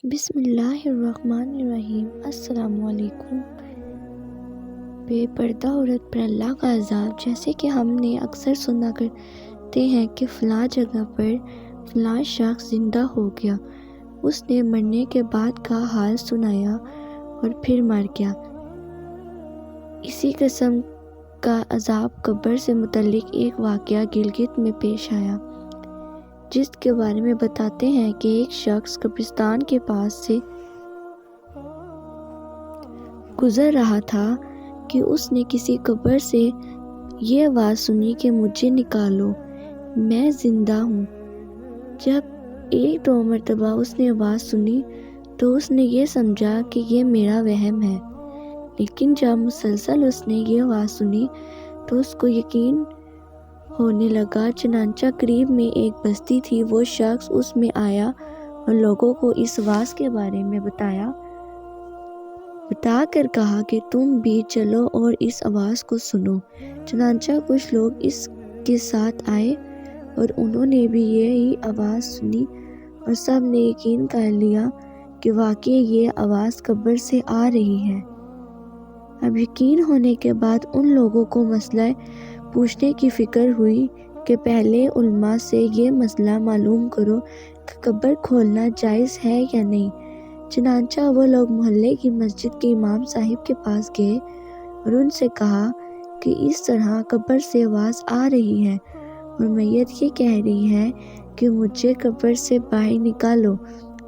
بسم اللہ الرحمن الرحیم۔ السلام علیکم۔ بے پردہ عورت پر اللہ کا عذاب۔ جیسے کہ ہم نے اکثر سنا کرتے ہیں کہ فلاں جگہ پر فلاں شخص زندہ ہو گیا، اس نے مرنے کے بعد کا حال سنایا اور پھر مر گیا۔ اسی قسم کا عذاب قبر سے متعلق ایک واقعہ گلگت میں پیش آیا، جس کے بارے میں بتاتے ہیں کہ ایک شخص قبرستان کے پاس سے گزر رہا تھا کہ اس نے کسی قبر سے یہ آواز سنی کہ مجھے نکالو، میں زندہ ہوں۔ جب ایک دو مرتبہ اس نے آواز سنی تو اس نے یہ سمجھا کہ یہ میرا وہم ہے، لیکن جب مسلسل اس نے یہ آواز سنی تو اس کو یقین ہونے لگا۔ چنانچہ قریب میں ایک بستی تھی، وہ شخص اس میں آیا اور لوگوں کو اس آواز کے بارے میں بتا کر کہا کہ تم بھی چلو اور اس آواز کو سنو۔ چنانچہ کچھ لوگ اس کے ساتھ آئے اور انہوں نے بھی یہی آواز سنی اور سب نے یقین کر لیا کہ واقعی یہ آواز قبر سے آ رہی ہے۔ اب یقین ہونے کے بعد ان لوگوں کو مسئلہ پوچھنے کی فکر ہوئی کہ پہلے علماء سے یہ مسئلہ معلوم کرو کہ قبر کھولنا جائز ہے یا نہیں۔ چنانچہ وہ لوگ محلے کی مسجد کے امام صاحب کے پاس گئے اور ان سے کہا کہ اس طرح قبر سے آواز آ رہی ہے اور میت یہ کہہ رہی ہے کہ مجھے قبر سے باہر نکالو،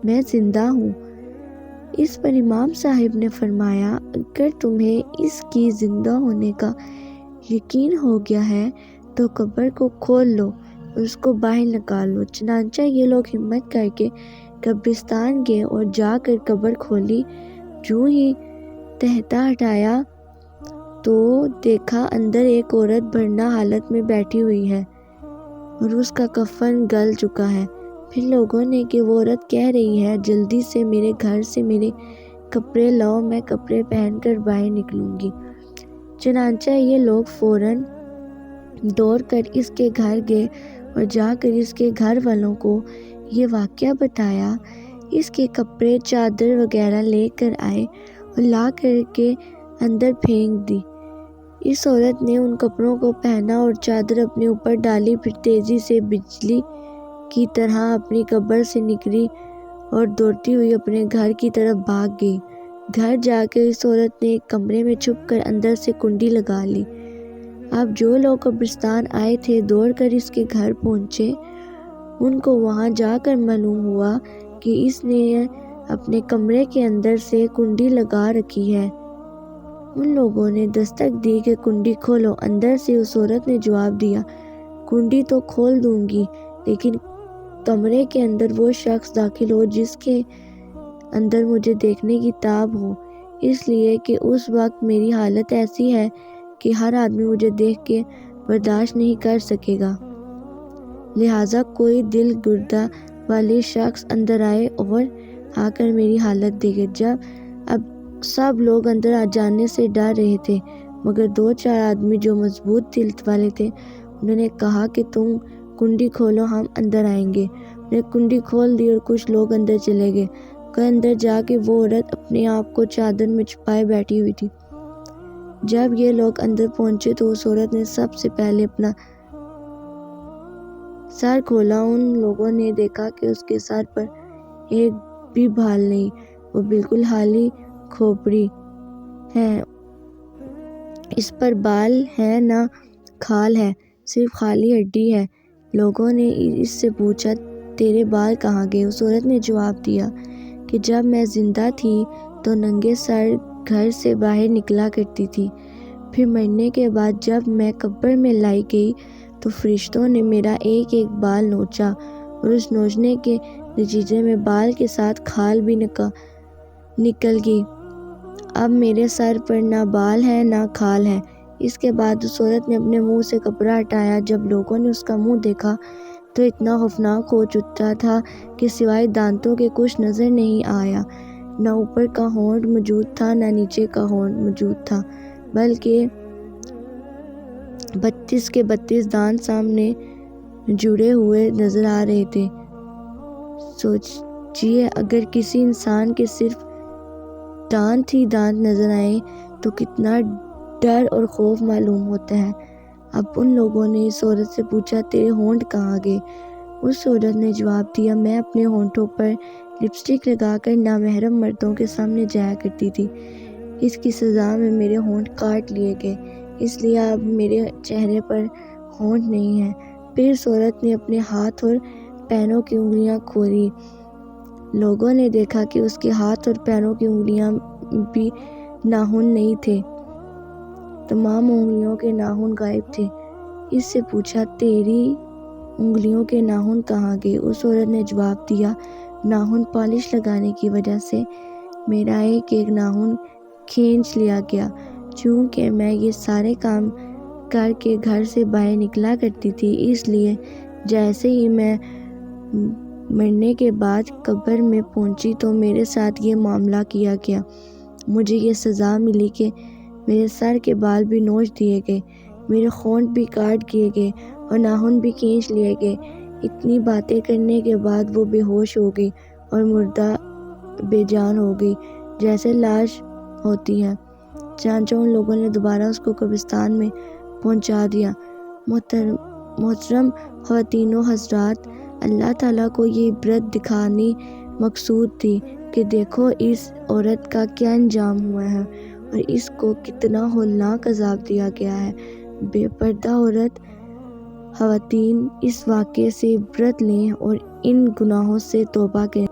میں زندہ ہوں۔ اس پر امام صاحب نے فرمایا، اگر تمہیں اس کی زندہ ہونے کا یقین ہو گیا ہے تو قبر کو کھول لو اور اس کو باہر نکالو۔ چنانچہ یہ لوگ ہمت کر کے قبرستان گئے اور جا کر قبر کھولی۔ جو ہی تہتا ہٹایا تو دیکھا اندر ایک عورت برہنہ حالت میں بیٹھی ہوئی ہے اور اس کا کفن گل چکا ہے۔ پھر لوگوں نے کہ وہ عورت کہہ رہی ہے، جلدی سے میرے گھر سے میرے کپڑے لاؤ، میں کپڑے پہن کر باہر نکلوں گی۔ چنانچہ یہ لوگ فوراً دوڑ کر اس کے گھر گئے اور جا کر اس کے گھر والوں کو یہ واقعہ بتایا۔ اس کے کپڑے چادر وغیرہ لے کر آئے اور لا کر کے اندر پھینک دی۔ اس عورت نے ان کپڑوں کو پہنا اور چادر اپنے اوپر ڈالی، پھر تیزی سے بجلی کی طرح اپنی قبر سے نکلی اور دوڑتی ہوئی اپنے گھر کی طرف بھاگ گئی۔ گھر جا کے اس عورت نے ایک کمرے میں چھپ کر اندر سے کنڈی لگا لی۔ اب جو لوگ قبرستان آئے تھے دوڑ کر اس کے گھر پہنچے۔ ان کو وہاں جا کر معلوم ہوا کہ اس نے اپنے کمرے کے اندر سے کنڈی لگا رکھی ہے۔ ان لوگوں نے دستک دی کہ کنڈی کھولو۔ اندر سے اس عورت نے جواب دیا، کنڈی تو کھول دوں گی، لیکن کمرے کے اندر وہ شخص داخل ہو جس کے اندر مجھے دیکھنے کی تاب ہو، اس لیے کہ اس وقت میری حالت ایسی ہے کہ ہر آدمی مجھے دیکھ کے برداشت نہیں کر سکے گا، لہٰذا کوئی دل گردہ والے شخص اندر آئے اور آ کر میری حالت دیکھے۔ اب سب لوگ اندر آ جانے سے ڈر رہے تھے، مگر دو چار آدمی جو مضبوط دل والے تھے انہوں نے کہا کہ تم کنڈی کھولو، ہم اندر آئیں گے۔ انہوں نے کنڈی کھول دی اور کچھ لوگ اندر چلے گئے۔ اندر جا کے وہ عورت اپنے آپ کو چادر میں چھپائے بیٹھی ہوئی تھی۔ جب یہ لوگ اندر پہنچے تو اس عورت نے سب سے پہلے اپنا سر کھولا۔ ان لوگوں نے دیکھا کہ اس کے سر پر ایک بھی بال نہیں، وہ بالکل خالی کھوپڑی ہے، اس پر بال ہے نہ کھال ہے، صرف خالی ہڈی ہے۔ لوگوں نے اس سے پوچھا، تیرے بال کہاں گئے؟ اس عورت نے جواب دیا کہ جب میں زندہ تھی تو ننگے سر گھر سے باہر نکلا کرتی تھی، پھر مرنے کے بعد جب میں قبر میں لائی گئی تو فرشتوں نے میرا ایک ایک بال نوچا اور اس نوچنے کے نتیجے میں بال کے ساتھ کھال بھی نکل گئی۔ اب میرے سر پر نہ بال ہے نہ کھال ہے۔ اس کے بعد اس عورت نے اپنے منہ سے کپڑا ہٹایا۔ جب لوگوں نے اس کا منہ دیکھا تو اتنا خوفناک ہو چکا تھا کہ سوائے دانتوں کے کچھ نظر نہیں آیا۔ نہ اوپر کا ہونٹ موجود تھا نہ نیچے کا ہونٹ موجود تھا، بلکہ 32 کے 32 دانت سامنے جڑے ہوئے نظر آ رہے تھے۔ سوچئے اگر کسی انسان کے صرف دانت ہی دانت نظر آئیں تو کتنا ڈر اور خوف معلوم ہوتا ہے۔ اب ان لوگوں نے اس عورت سے پوچھا تیرے ہونٹ کہاں گئے؟ اس عورت نے جواب دیا میں اپنے ہونٹوں پر لپسٹک لگا کر نامحرم مردوں کے سامنے جایا کرتی تھی، اس کی سزا میں میرے ہونٹ کاٹ لیے گئے، اس لیے اب میرے چہرے پر ہونٹ نہیں ہیں۔ پھر اس عورت نے اپنے ہاتھ اور پیروں کی انگلیاں کھولی، لوگوں نے دیکھا کہ اس کے ہاتھ اور پیروں کی انگلیاں بھی ناخن نہیں تھے، تمام انگلیوں کے ناخن غائب تھے۔ اس سے پوچھا تیری انگلیوں کے ناخن کہاں گئے؟ اس عورت نے جواب دیا ناخن پالش لگانے کی وجہ سے میرا ایک ایک ناخن کھینچ لیا گیا، چونکہ میں یہ سارے کام کر کے گھر سے باہر نکلا کرتی تھی، اس لیے جیسے ہی میں مرنے کے بعد قبر میں پہنچی تو میرے ساتھ یہ معاملہ کیا گیا، مجھے یہ سزا ملی کہ میرے سر کے بال بھی نوچ دیے گئے، میرے ہونٹ بھی کاٹ دیے گئے اور ناخن بھی کھینچ لیے گئے۔ اتنی باتیں کرنے کے بعد وہ بے ہوش ہو گئی اور مردہ بے جان ہو گئی جیسے لاش ہوتی ہے، چنانچہ ان لوگوں نے دوبارہ اس کو قبرستان میں پہنچا دیا۔ محترم خواتین و حضرات، اللہ تعالیٰ کو یہ عبرت دکھانی مقصود تھی کہ دیکھو اس عورت کا کیا انجام ہوا ہے اور اس کو کتنا ہولناک عذاب دیا گیا ہے۔ بے پردہ عورت خواتین اس واقعے سے عبرت لیں اور ان گناہوں سے توبہ کریں۔